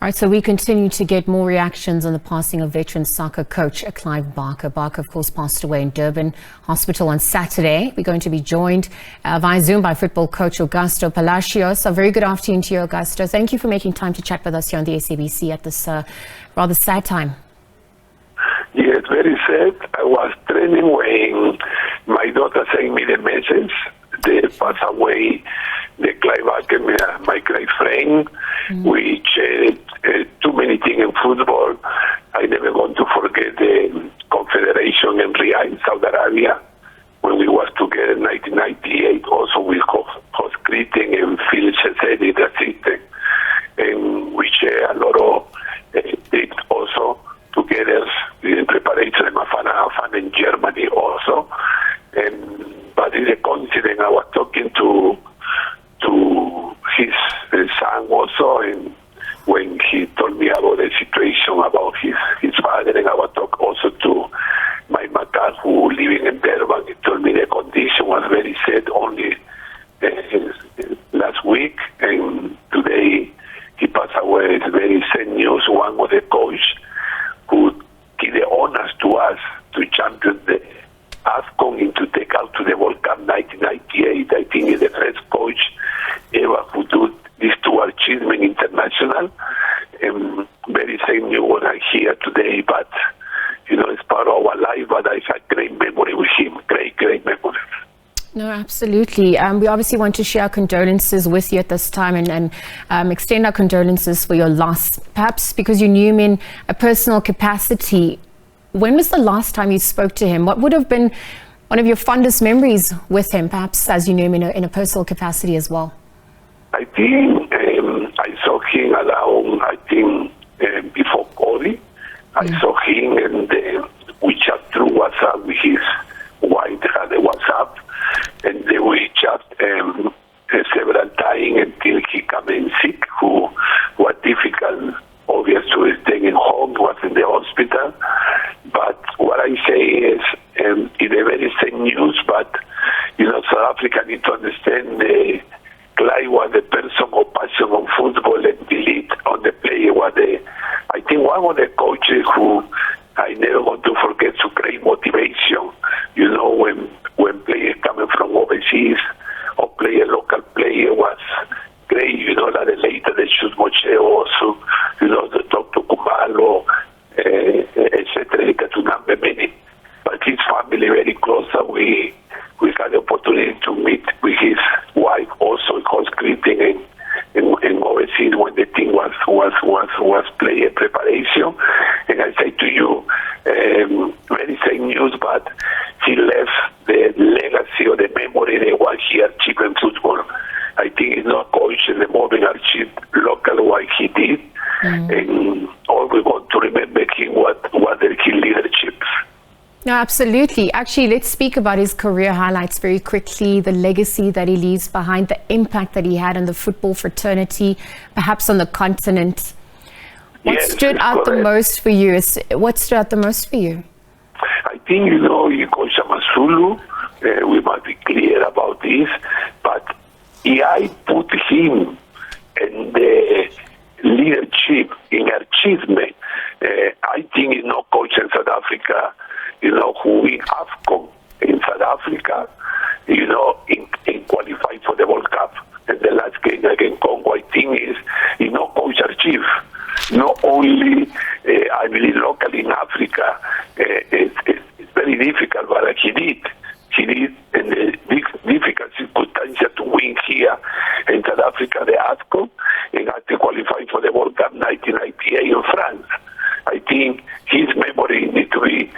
All right, so we continue to get more reactions on the passing of veteran soccer coach Clive Barker. Barker, of course, passed away in Durban Hospital on Saturday. We're going to be joined via Zoom by football coach Augusto Palacios. A very good afternoon to you, Augusto. Thank you for making time to chat with us here on the SABC at this rather sad time. Yes, very sad. I was training when my daughter sent me the message. They passed away. The Clive Barke, my great friend. We shared too many things in football. I never want to forget the Confederation in Riyadh in Saudi Arabia when we was together in 1998. Also with host greeting and Phil Cesedi, the assistant. And we share a lot of things also together in preparation. I'm a fan in Germany also. But it's a coincidence. I was talking to his son also, and when he told me about the situation about his father, and I was talk also to my mother who living in Durban. He told me the condition was very sad only last week, and today he passed away. It's very sad news. One of the coach who gave the honors to us to champion the AFCON and to take out to the World Cup 1998. I think is the first coach ever who do these two achievements international. Very same new one I hear today, but it's part of our life. But I had great memory with him, great memory. No, absolutely. We obviously want to share our condolences with you at this time and extend our condolences for your loss, perhaps because you knew him in a personal capacity. When was the last time you spoke to him? What would have been one of your fondest memories with him, perhaps as you knew him in a personal capacity as well? I think I saw him around, before COVID. I saw him and we chat through WhatsApp with his wife, had a WhatsApp, and we chat several times until he came in sick, who was difficult, obviously, staying home, was in the hospital. But what I say is, it's a very sad news, but, South Africa need to understand Clive was the person of passion on football and believe on the player. I think one of the coaches who I never want to forget to create motivation. When players coming from overseas or local player was great, like later they shoot Moche also, the Dr. Kumalo, etc. to number many. But his family very close, and we had the opportunity to meet with his wife also, host greeting and overseas when the team was player preparation. And I say to you, very sad news, but he left the legacy or the memory of what he achieved in football. I think it's not coach in the moment achieved local what he did, and all we want to remember him what his leadership. No, absolutely. Actually, let's speak about his career highlights very quickly, the legacy that he leaves behind, the impact that he had on the football fraternity, perhaps on the continent. What stood out the most for you? What stood out the most for you? I think, you coach Amazulu, we must be clear about this, but I put him in the leadership, in achievement. I think he's no coach in South Africa, who we have come in South Africa, in qualifying for the World Cup. And the last game against Congo, I think is no coach achieve. Not only, I believe, locally in Africa, it's very difficult, but he did. He did in the difficult circumstances to win here in South Africa, the AFCON, and had to qualify for the World Cup 1998 in France. I think his memory needs to be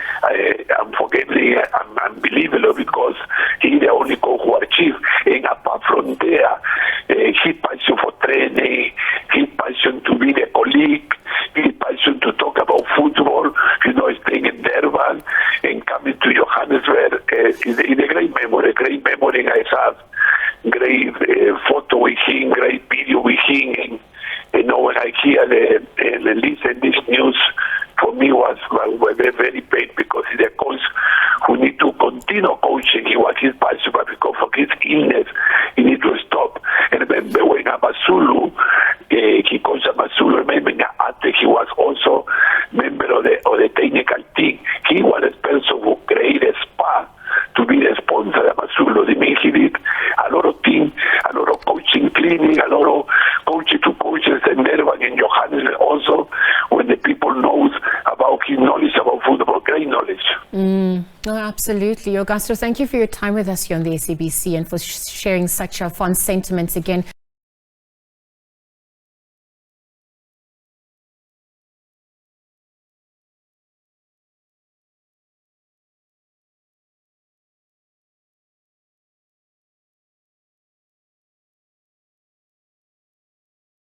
unforgettable and unbelievable because he's the only coach who achieved. And apart from there, his passion for training, his passion to be the colleague, his passion to talk about football, staying in Durban and coming to Johannesburg is a great memory. I have great photo with him, great video with him. And when I hear the listen this news, for me was very pain because he's a coach who need to continue coaching. He was his passion, but because of his illness, he need to stop. And remember when Amazulu, he coached Amazulu, remember meeting, a lot of coaching clinic, a lot of coaches to coaches and Durban and Johannesburg also, when the people knows about his knowledge about football, great knowledge. Oh, absolutely. Augusto, thank you for your time with us here on the SABC and for sharing such fond sentiments again.